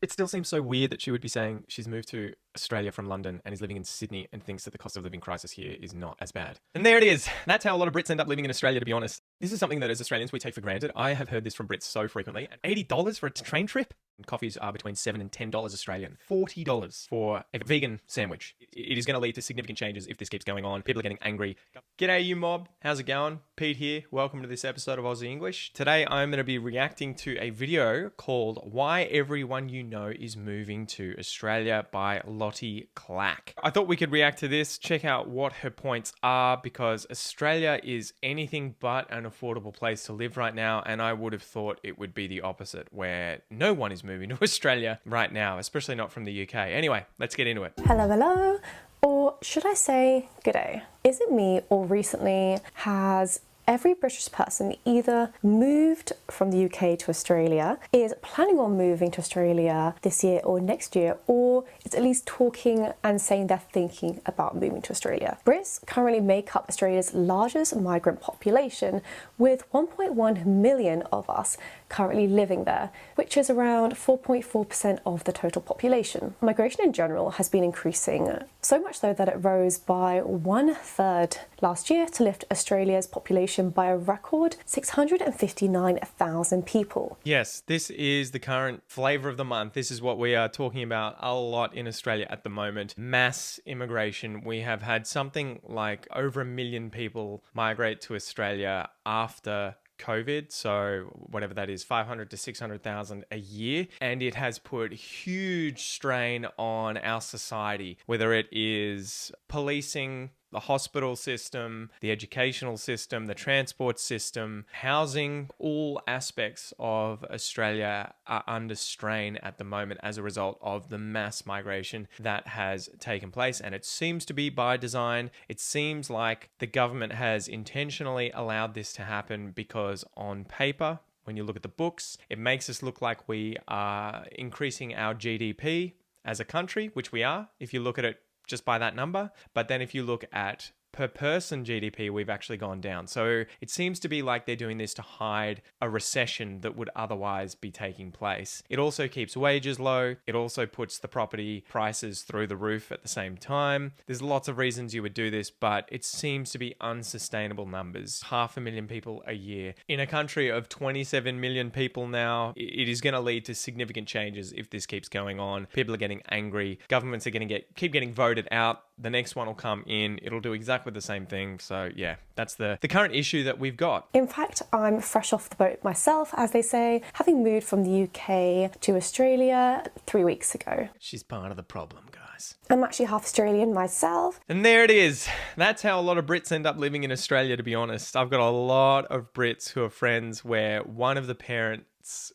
It still seems so weird that she would be saying she's moved to Australia from London and is living in Sydney and thinks that the cost of living crisis here is not as bad. And there it is. That's how a lot of Brits end up living in Australia, to be honest. This is something that as Australians we take for granted. I have heard this from Brits so frequently. $80 for a train trip? And coffees are between $7 and $10 Australian. $40 for a vegan sandwich. It is going to lead to significant changes if this keeps going on. People are getting angry. G'day, you mob. How's it going? Pete here. Welcome to this episode of Aussie English. Today, I'm going to be reacting to a video called Why Everyone You Know Is Moving to Australia by Lottie Clack. I thought we could react to this, check out what her points are, because Australia is anything but an affordable place to live right now, and I would have thought it would be the opposite, where no one is moving to Australia right now, especially not from the UK. Anyway, let's get into it. Hello, or should I say good day? Is it me, or recently has every British person either moved from the UK to Australia, is planning on moving to Australia this year or next year, or is at least talking and saying they're thinking about moving to Australia? Brits currently make up Australia's largest migrant population, with 1.1 million of us currently living there, which is around 4.4% of the total population. Migration in general has been increasing, so much so that it rose by 1/3 last year to lift Australia's population by a record 659,000 people. Yes, this is the current flavour of the month. This is what we are talking about a lot in Australia at the moment. Mass immigration. We have had something like over 1 million people migrate to Australia after COVID, so whatever that is, 500 to 600,000 a year, and it has put huge strain on our society, whether it is policing, the hospital system, the educational system, the transport system, housing. All aspects of Australia are under strain at the moment as a result of the mass migration that has taken place, and it seems to be by design. It seems like the government has intentionally allowed this to happen because on paper, when you look at the books, it makes us look like we are increasing our GDP as a country, which we are, if you look at it just by that number. But then if you look at per person GDP, we've actually gone down. So it seems to be like they're doing this to hide a recession that would otherwise be taking place. It also keeps wages low. It also puts the property prices through the roof at the same time. There's lots of reasons you would do this, but it seems to be unsustainable numbers. 500,000 people a year. In a country of 27 million people now, it is going to lead to significant changes if this keeps going on. People are getting angry. Governments are going to keep getting voted out. The next one will come in. It'll do exactly the same thing. So yeah, that's the current issue that we've got. In fact, I'm fresh off the boat myself, as they say, having moved from the UK to Australia 3 weeks ago. She's part of the problem, guys. I'm actually half Australian myself. And there it is. That's how a lot of Brits end up living in Australia, to be honest. I've got a lot of Brits who are friends where one of the parents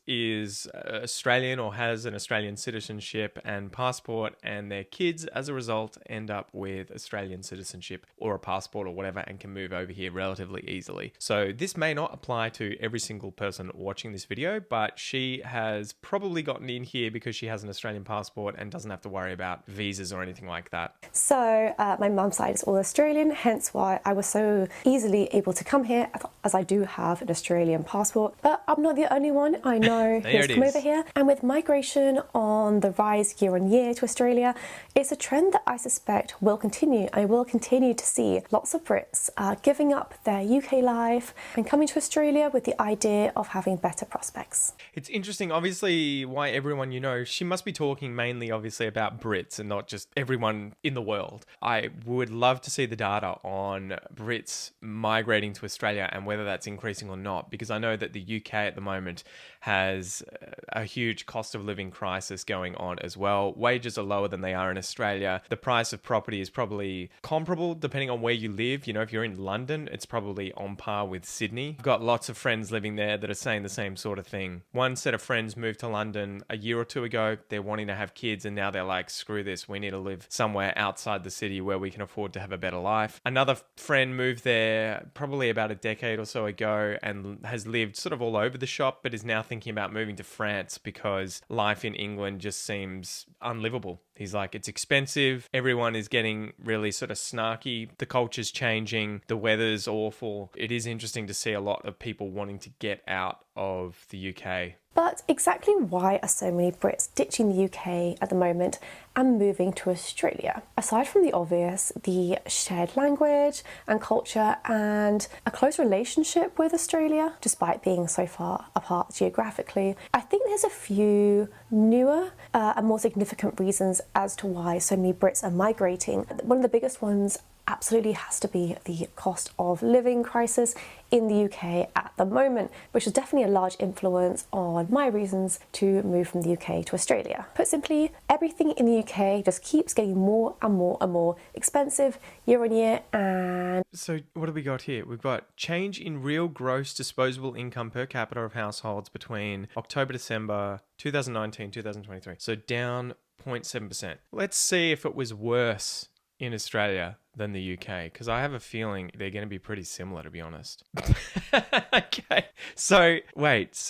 is Australian or has an Australian citizenship and passport, and their kids as a result end up with Australian citizenship or a passport or whatever and can move over here relatively easily. So this may not apply to every single person watching this video, but she has probably gotten in here because she has an Australian passport and doesn't have to worry about visas or anything like that. So my mum's side is all Australian, hence why I was so easily able to come here, as I do have an Australian passport. But I'm not the only one I know who's come over here. And with migration on the rise year on year to Australia, it's a trend that I suspect will continue. I will continue to see lots of Brits giving up their UK life and coming to Australia with the idea of having better prospects. It's interesting, obviously, why everyone you know, she must be talking mainly obviously about Brits and not just everyone in the world. I would love to see the data on Brits migrating to Australia and whether that's increasing or not, because I know that the UK at the moment has a huge cost of living crisis going on as well. Wages are lower than they are in Australia. The price of property is probably comparable depending on where you live. You know, if you're in London, it's probably on par with Sydney. I've got lots of friends living there that are saying the same sort of thing. One set of friends moved to London a year or two ago. They're wanting to have kids and now they're like, screw this. We need to live somewhere outside the city where we can afford to have a better life. Another friend moved there probably about a decade or so ago and has lived sort of all over the shop, but is now thinking about moving to France because life in England just seems unlivable. He's like, it's expensive. Everyone is getting really sort of snarky. The culture's changing. The weather's awful. It is interesting to see a lot of people wanting to get out of the UK. But exactly why are so many Brits ditching the UK at the moment and moving to Australia? Aside from the obvious, the shared language and culture and a close relationship with Australia, despite being so far apart geographically, I think there's a few newer and more significant reasons as to why so many Brits are migrating. One of the biggest ones absolutely has to be the cost of living crisis in the UK at the moment, which is definitely a large influence on my reasons to move from the UK to Australia. Put simply, everything in the UK just keeps getting more and more and more expensive year on year. And so what have we got here? We've got change in real gross disposable income per capita of households between October, December 2019, 2023. So down 0.7%. Let's see if it was worse in Australia than the UK, because I have a feeling they're going to be pretty similar, to be honest. Okay. So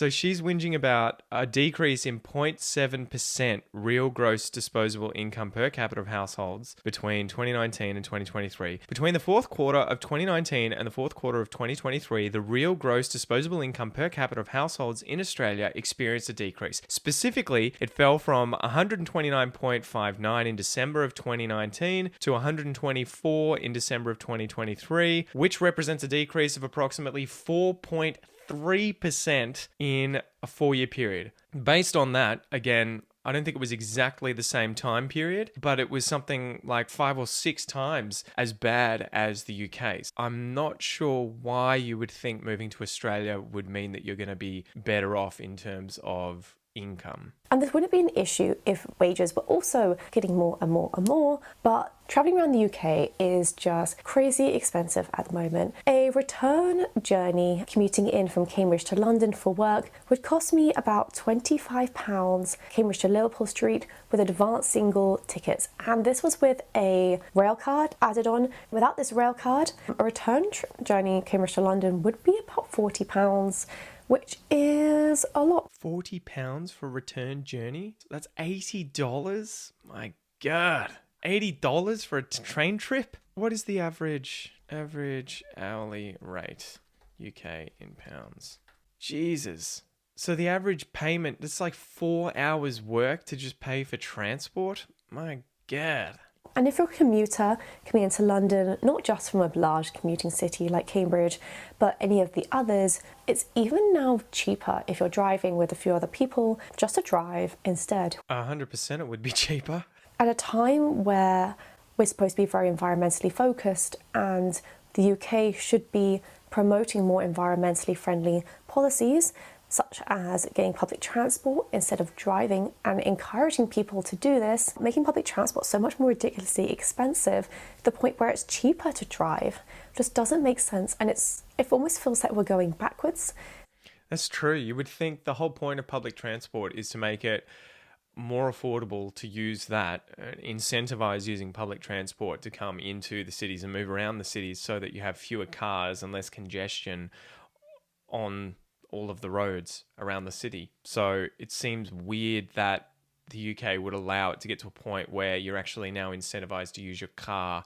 she's whinging about a decrease in 0.7% real gross disposable income per capita of households between 2019 and 2023. Between the fourth quarter of 2019 and the fourth quarter of 2023, the real gross disposable income per capita of households in Australia experienced a decrease. Specifically, it fell from 129.59 in December of 2019 to 124 in December of 2023, which represents a decrease of approximately 4.3% in a 4-year period. Based on that, again, I don't think it was exactly the same time period, but it was something like 5 or 6 times as bad as the UK's. I'm not sure why you would think moving to Australia would mean that you're going to be better off in terms of income. And this wouldn't be an issue if wages were also getting more and more and more, but travelling around the UK is just crazy expensive at the moment. A return journey commuting in from Cambridge to London for work would cost me about £25, Cambridge to Liverpool Street, with advanced single tickets. And this was with a rail card added on. Without this rail card, a return journey Cambridge to London would be about £40, which is a lot. £40 for a return journey? That's $80? My God. $80 for a train trip? What is the average hourly rate UK in pounds? Jesus. So the average payment, that's like 4 hours work to just pay for transport? My God. And if you're a commuter coming into London, not just from a large commuting city like Cambridge, but any of the others, it's even now cheaper if you're driving with a few other people just to drive instead. 100% it would be cheaper. At a time where we're supposed to be very environmentally focused and the UK should be promoting more environmentally friendly policies, such as getting public transport instead of driving and encouraging people to do this, making public transport so much more ridiculously expensive to the point where it's cheaper to drive, just doesn't make sense. And it almost feels like we're going backwards. That's true. You would think the whole point of public transport is to make it more affordable to use that, incentivize using public transport to come into the cities and move around the cities so that you have fewer cars and less congestion on all of the roads around the city. So it seems weird that the UK would allow it to get to a point where you're actually now incentivized to use your car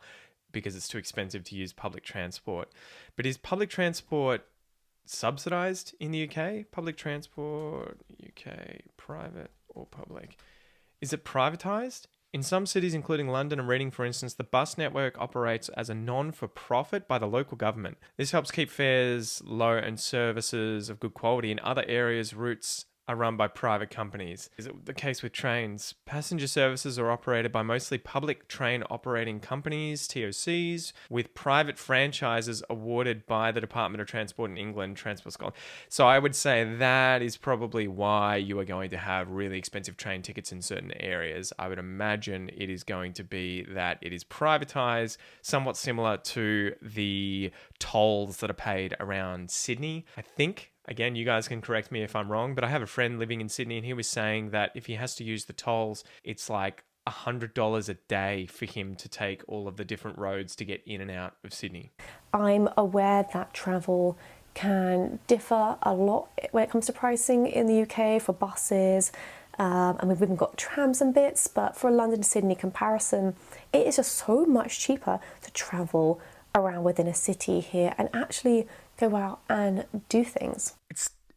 because it's too expensive to use public transport. But is public transport subsidized in the UK? Public transport, UK, private or public? Is it privatized? In some cities, including London and Reading, for instance, the bus network operates as a non-for-profit by the local government. This helps keep fares low and services of good quality. In other areas, routes are run by private companies. Is it the case with trains? Passenger services are operated by mostly public train operating companies, TOCs, with private franchises awarded by the Department of Transport in England, Transport Scotland. So I would say that is probably why you are going to have really expensive train tickets in certain areas. I would imagine it is going to be that it is privatized, somewhat similar to the tolls that are paid around Sydney, I think. Again, you guys can correct me if I'm wrong, but I have a friend living in Sydney and he was saying that if he has to use the tolls, it's like $100 a day for him to take all of the different roads to get in and out of Sydney. I'm aware that travel can differ a lot when it comes to pricing in the UK for buses and we've even got trams and bits, but for a London to Sydney comparison, it is just so much cheaper to travel around within a city here and actually go out and do things.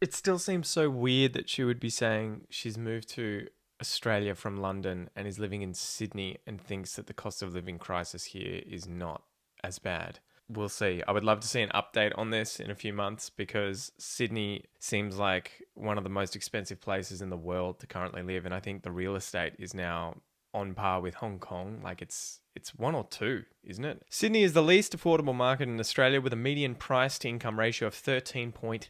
It still seems so weird that she would be saying she's moved to Australia from London and is living in Sydney and thinks that the cost of living crisis here is not as bad. We'll see. I would love to see an update on this in a few months because Sydney seems like one of the most expensive places in the world to currently live. And I think the real estate is now on par with Hong Kong. Like it's one or two, isn't it? Sydney is the least affordable market in Australia with a median price to income ratio of 13.8.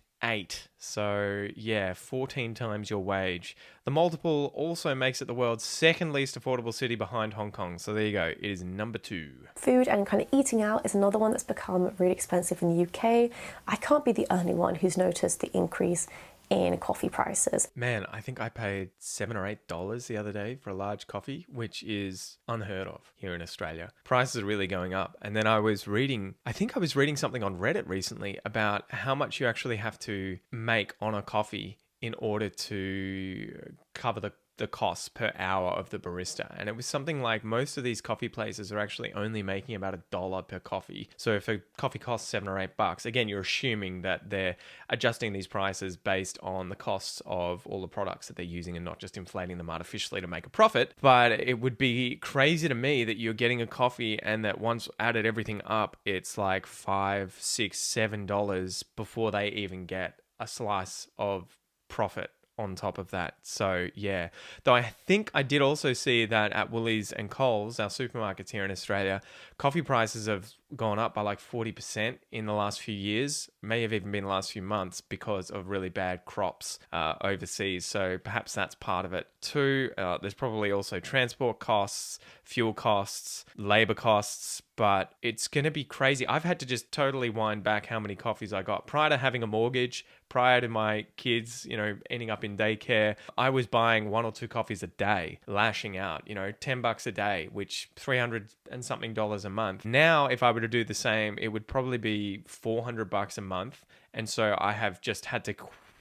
So yeah, 14 times your wage. The multiple also makes it the world's second least affordable city behind Hong Kong. So there you go. It is number 2. Food and kind of eating out is another one that's become really expensive in the UK. I can't be the only one who's noticed the increase in coffee prices. Man, I think I paid $7 or $8 the other day for a large coffee, which is unheard of here in Australia. Prices are really going up. And then I was reading something on Reddit recently about how much you actually have to make on a coffee in order to cover the costs per hour of the barista. And it was something like most of these coffee places are actually only making about $1 per coffee. So if a coffee costs $7 or $8, again, you're assuming that they're adjusting these prices based on the costs of all the products that they're using and not just inflating them artificially to make a profit. But it would be crazy to me that you're getting a coffee and that once added everything up, it's like $5, $6, $7 before they even get a slice of profit on top of that. So yeah, though I think I did also see that at Woolies and Coles, our supermarkets here in Australia, coffee prices have gone up by like 40% in the last few years, may have even been the last few months because of really bad crops overseas. So perhaps that's part of it too. There's probably also transport costs, fuel costs, labor costs, but it's going to be crazy. I've had to just totally wind back how many coffees I got prior to having a mortgage, prior to my kids, ending up in daycare. I was buying 1 or 2 coffees a day, lashing out, $10 a day, which $300 and something a month. Now, if I were to do the same, it would probably be $400 a month. And so I have just had to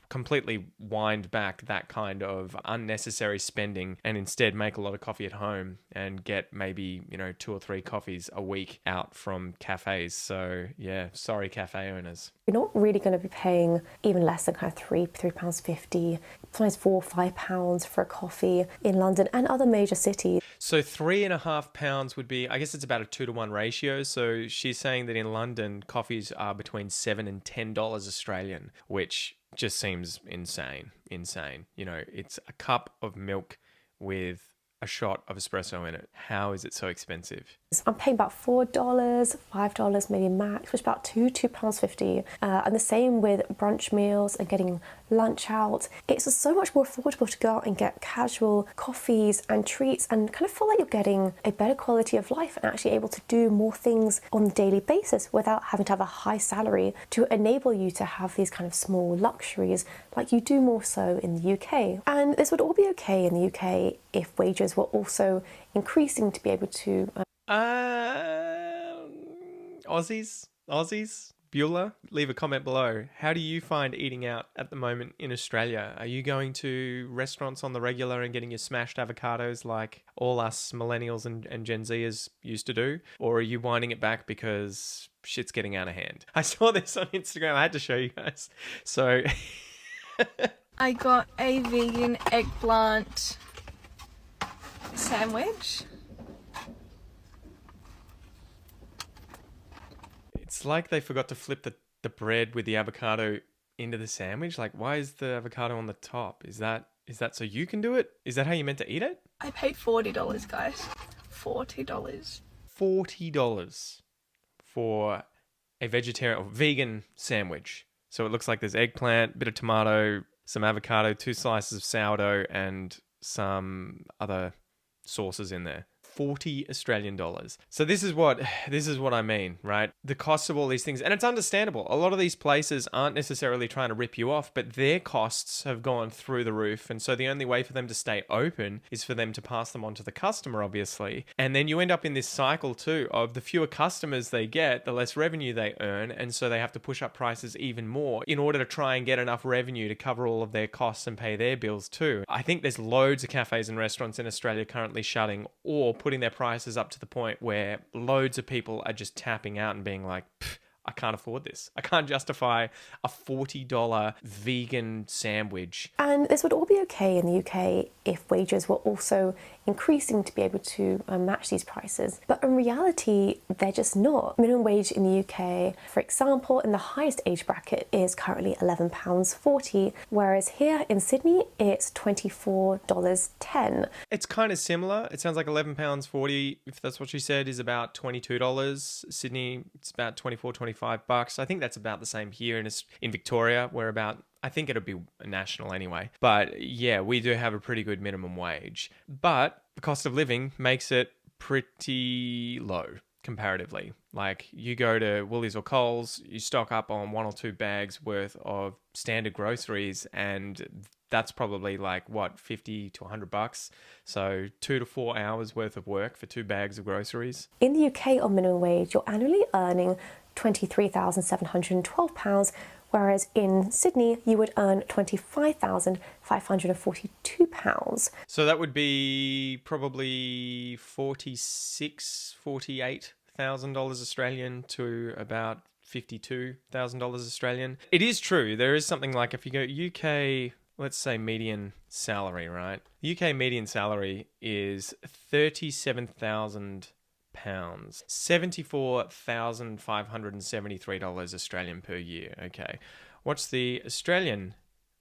completely wind back that kind of unnecessary spending and instead make a lot of coffee at home and get maybe 2 or 3 coffees a week out from cafes. So yeah, sorry cafe owners. You're not really going to be paying even less than kind of £3.50, sometimes £4 or £5 for a coffee in London and other major cities. So £3.50 would be, I guess it's about a 2-to-1 ratio. So she's saying that in London, coffees are between $7 and $10 Australian, which just seems insane. It's a cup of milk with a shot of espresso in it. How is it so expensive? I'm paying about $4, $5 maybe max, which is about £2.50. And the same with brunch meals and getting lunch out. It's just so much more affordable to go out and get casual coffees and treats and kind of feel like you're getting a better quality of life and actually able to do more things on a daily basis without having to have a high salary to enable you to have these kind of small luxuries like you do more so in the UK. And this would all be okay in the UK if wages were also increasing to be able to... Aussies, Beulah, leave a comment below. How do you find eating out at the moment in Australia? Are you going to restaurants on the regular and getting your smashed avocados like all us millennials and Gen Zers used to do? Or are you winding it back because shit's getting out of hand? I saw this on Instagram. I had to show you guys. So... I got a vegan eggplant sandwich. It's like they forgot to flip the bread with the avocado into the sandwich. Like, why is the avocado on the top? Is that so you can do it? Is that how you meant to eat it? I paid $40, guys. $40. $40 for a vegetarian or vegan sandwich. So it looks like there's eggplant, bit of tomato, some avocado, 2 slices of sourdough, and some other sauces in there. 40 Australian dollars. So this is what I mean, right? The cost of all these things, and it's understandable. A lot of these places aren't necessarily trying to rip you off, but their costs have gone through the roof, and so the only way for them to stay open is for them to pass them on to the customer, obviously. And then you end up in this cycle too of the fewer customers they get, the less revenue they earn, and so they have to push up prices even more in order to try and get enough revenue to cover all of their costs and pay their bills too. I think there's loads of cafes and restaurants in Australia currently shutting or putting their prices up to the point where loads of people are just tapping out and being like, I can't afford this. I can't justify a $40 vegan sandwich. And this would all be okay in the UK if wages were also increasing to be able to match these prices. But in reality, they're just not. Minimum wage in the UK, for example, in the highest age bracket is currently £11.40, whereas here in Sydney, it's $24.10. It's kind of similar. It sounds like £11.40, if that's what you said, is about $22. Sydney, it's about $24-25. I think that's about the same here in Victoria. We're about, I think it'll be national anyway. But yeah, we do have a pretty good minimum wage. But the cost of living makes it pretty low comparatively. Like you go to Woolies or Coles, you stock up on 1 or 2 bags worth of standard groceries, and that's probably like what, $50 to $100. So 2 to 4 hours worth of work for 2 bags of groceries. In the UK on minimum wage, you're annually earning £23,712, whereas in Sydney, you would earn £25,542. So that would be probably $48,000 Australian to about $52,000 Australian. It is true. There is something like, if you go UK, let's say median salary, right? UK median salary is £37,000. $74,573 Australian per year. Okay. What's the Australian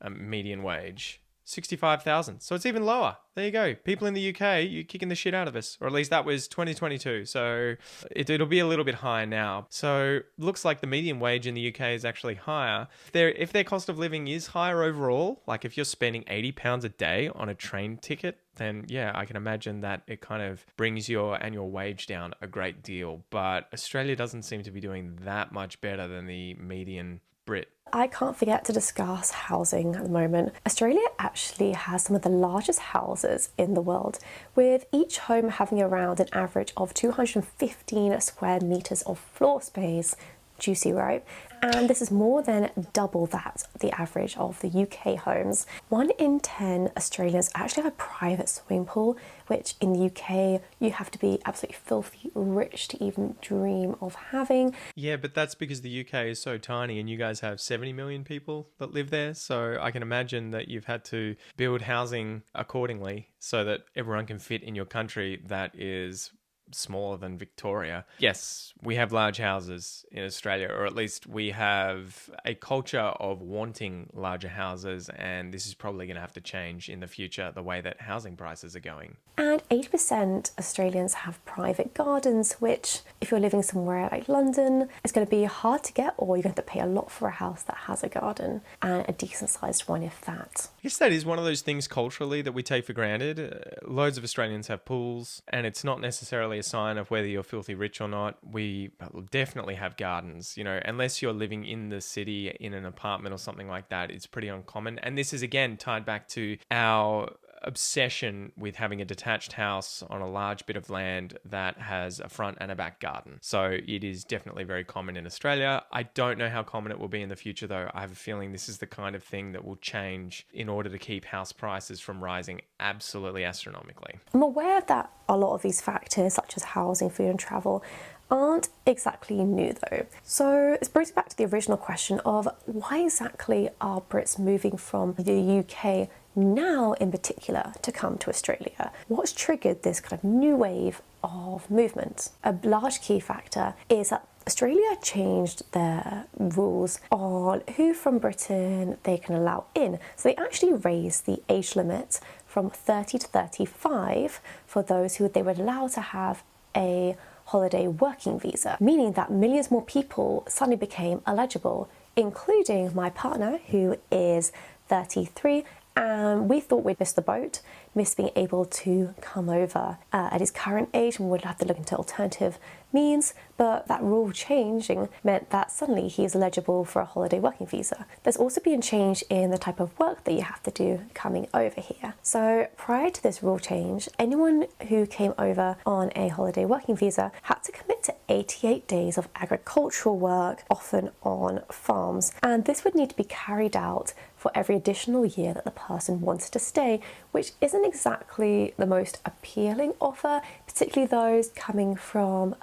median wage? 65,000. So it's even lower. There you go. People in the UK, you're kicking the shit out of us. Or at least that was 2022. So it'll be a little bit higher now. So looks like the median wage in the UK is actually higher. If their cost of living is higher overall, like if you're spending £80 a day on a train ticket, then yeah, I can imagine that it kind of brings your annual wage down a great deal. But Australia doesn't seem to be doing that much better than the median Brit. I can't forget to discuss housing at the moment. Australia actually has some of the largest houses in the world, with each home having around an average of 215 square metres of floor space. Juicy, right? And this is more than double the average of the UK homes. 1 in 10 Australians actually have a private swimming pool, which in the UK you have to be absolutely filthy rich to even dream of having. Yeah, but that's because the UK is so tiny and you guys have 70 million people that live there. So I can imagine that you've had to build housing accordingly so that everyone can fit in your country that is smaller than Victoria. Yes, we have large houses in Australia, or at least we have a culture of wanting larger houses, and this is probably going to have to change in the future, the way that housing prices are going. And 80% Australians have private gardens, which if you're living somewhere like London, it's going to be hard to get, or you're going to have to pay a lot for a house that has a garden, and a decent sized one if that. I guess that is one of those things culturally that we take for granted. Loads of Australians have pools, and it's not necessarily a sign of whether you're filthy rich or not. We definitely have gardens, you know, unless you're living in the city in an apartment or something like that, it's pretty uncommon. And this is again tied back to our obsession with having a detached house on a large bit of land that has a front and a back garden. So it is definitely very common in Australia. I don't know how common it will be in the future though. I have a feeling this is the kind of thing that will change in order to keep house prices from rising absolutely astronomically. I'm aware that a lot of these factors, such as housing, food and travel, aren't exactly new though. So this brings me back to the original question of why exactly are Brits moving from the UK now in particular to come to Australia? What's triggered this kind of new wave of movement? A large key factor is that Australia changed their rules on who from Britain they can allow in. So they actually raised the age limit from 30 to 35 for those who they were allowed to have a holiday working visa, meaning that millions more people suddenly became eligible, including my partner who is 33. And we thought we'd missed the boat miss being able to come over at his current age and would have to look into alternative means, but that rule changing meant that suddenly he is eligible for a holiday working visa. There's also been a change in the type of work that you have to do coming over here. So prior to this rule change, anyone who came over on a holiday working visa had to commit to 88 days of agricultural work, often on farms, and this would need to be carried out for every additional year that the person wanted to stay, which isn't exactly the most appealing offer, particularly those coming from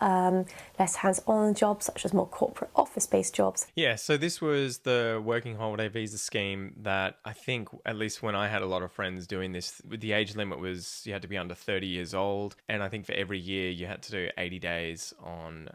less hands-on jobs, such as more corporate office-based jobs. Yeah, so this was the working holiday visa scheme that I think, at least when I had a lot of friends doing this, the age limit was you had to be under 30 years old. And I think for every year you had to do 80 days on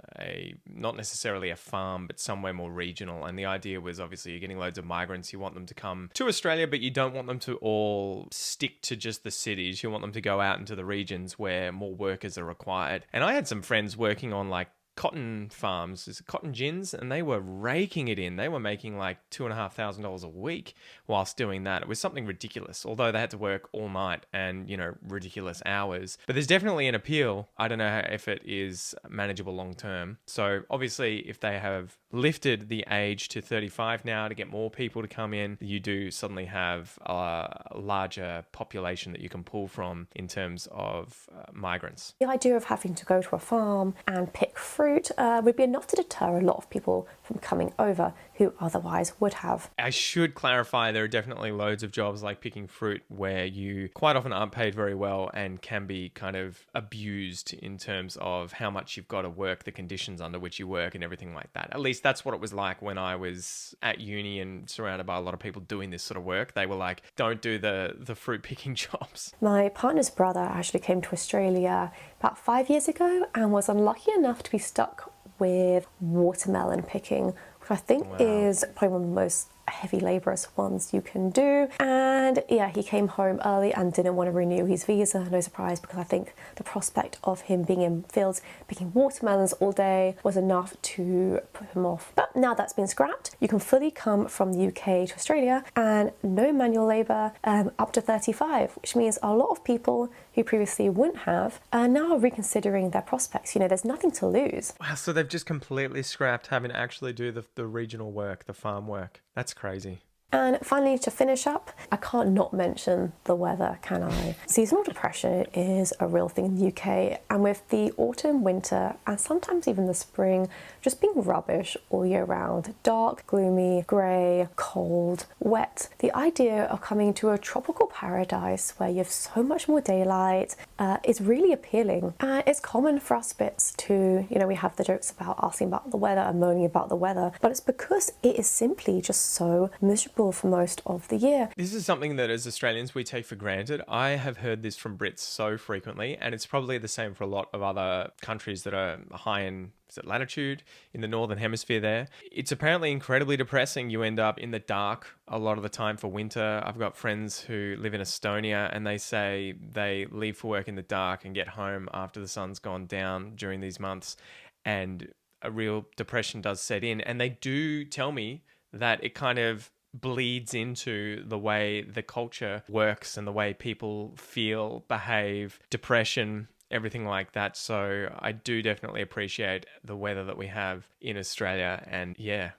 not necessarily a farm, but somewhere more regional. And the idea was obviously you're getting loads of migrants. You want them to come to Australia, but you don't want them to all stick to just the cities. You want them to go out into the regions where more workers are required. And I had some friends working on like cotton farms, cotton gins, and they were raking it in. They were making like $2,500 a week whilst doing that. It was something ridiculous, although they had to work all night and, ridiculous hours. But there's definitely an appeal. I don't know if it is manageable long term. So obviously, if they have lifted the age to 35 now to get more people to come in, you do suddenly have a larger population that you can pull from in terms of migrants. The idea of having to go to a farm and pick fruit would be enough to deter a lot of people from coming over who otherwise would have. I should clarify, there are definitely loads of jobs like picking fruit where you quite often aren't paid very well and can be kind of abused in terms of how much you've got to work, the conditions under which you work and everything like that. At least that's what it was like when I was at uni and surrounded by a lot of people doing this sort of work. They were like, don't do the fruit picking jobs. My partner's brother actually came to Australia about 5 years ago and was unlucky enough to be stuck with watermelon picking, which I think is probably one of the most heavy laborious ones you can do. And yeah, he came home early and didn't want to renew his visa. No surprise, because I think the prospect of him being in fields picking watermelons all day was enough to put him off. But now that's been scrapped, you can fully come from the UK to Australia and no manual labour up to 35, which means a lot of people who previously wouldn't have are now reconsidering their prospects. There's nothing to lose. Wow, so they've just completely scrapped having to actually do the regional work, the farm work. That's crazy. And finally, to finish up, I can't not mention the weather, can I? Seasonal depression is a real thing in the UK, and with the autumn, winter, and sometimes even the spring just being rubbish all year round, dark, gloomy, grey, cold, wet, the idea of coming to a tropical paradise where you have so much more daylight is really appealing. And it's common for us Brits to, we have the jokes about asking about the weather and moaning about the weather, but it's because it is simply just so miserable for most of the year. This is something that as Australians we take for granted. I have heard this from Brits so frequently, and it's probably the same for a lot of other countries that are high in latitude in the northern hemisphere there. It's apparently incredibly depressing. You end up in the dark a lot of the time for winter. I've got friends who live in Estonia and they say they leave for work in the dark and get home after the sun's gone down during these months, and a real depression does set in. And they do tell me that it kind of bleeds into the way the culture works and the way people feel, behave, depression, everything like that. So I do definitely appreciate the weather that we have in Australia. And yeah,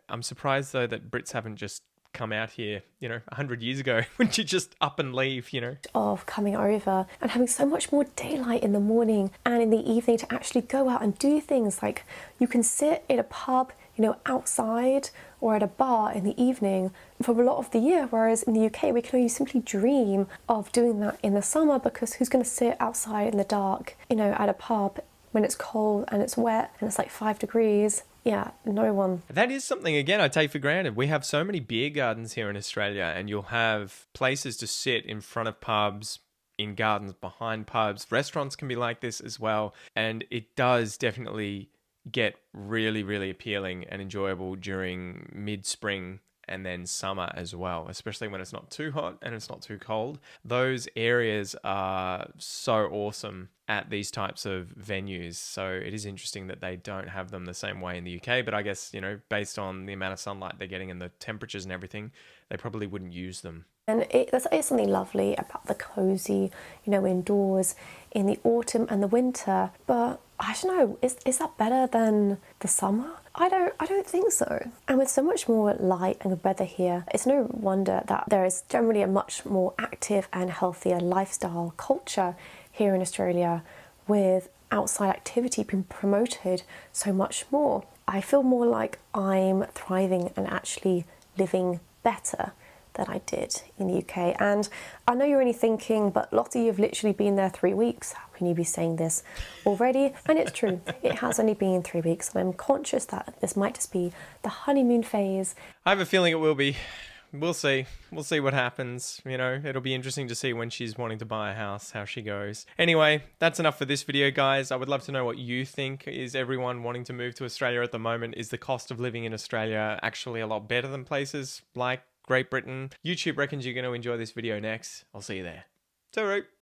I'm surprised though that Brits haven't just come out here, 100 years ago. Wouldn't you just up and leave, Of coming over and having so much more daylight in the morning and in the evening to actually go out and do things like you can sit in a pub, outside or at a bar in the evening for a lot of the year, whereas in the UK we can only simply dream of doing that in the summer, because who's going to sit outside in the dark, at a pub when it's cold and it's wet and it's like 5 degrees? Yeah, no one. That is something, again, I take for granted. We have so many beer gardens here in Australia, and you'll have places to sit in front of pubs, in gardens behind pubs. Restaurants can be like this as well, and it does definitely get really, really appealing and enjoyable during mid-spring and then summer as well, especially when it's not too hot and it's not too cold. Those areas are so awesome at these types of venues. So it is interesting that they don't have them the same way in the UK, but I guess, based on the amount of sunlight they're getting and the temperatures and everything, they probably wouldn't use them. And there's something lovely about the cozy, indoors in the autumn and the winter. But I don't know, is that better than the summer? I don't think so. And with so much more light and weather here, it's no wonder that there is generally a much more active and healthier lifestyle culture here in Australia, with outside activity being promoted so much more. I feel more like I'm thriving and actually living better than I did in the UK. And I know you're only thinking, but Lottie, you've literally been there 3 weeks. How can you be saying this already? And it's true, it has only been 3 weeks, and I'm conscious that this might just be the honeymoon phase. I have a feeling it will be. We'll see. We'll see what happens. It'll be interesting to see when she's wanting to buy a house, how she goes. Anyway, that's enough for this video, guys. I would love to know what you think. Is everyone wanting to move to Australia at the moment? Is the cost of living in Australia actually a lot better than places like Great Britain? YouTube reckons you're going to enjoy this video next. I'll see you there. Toodaloo.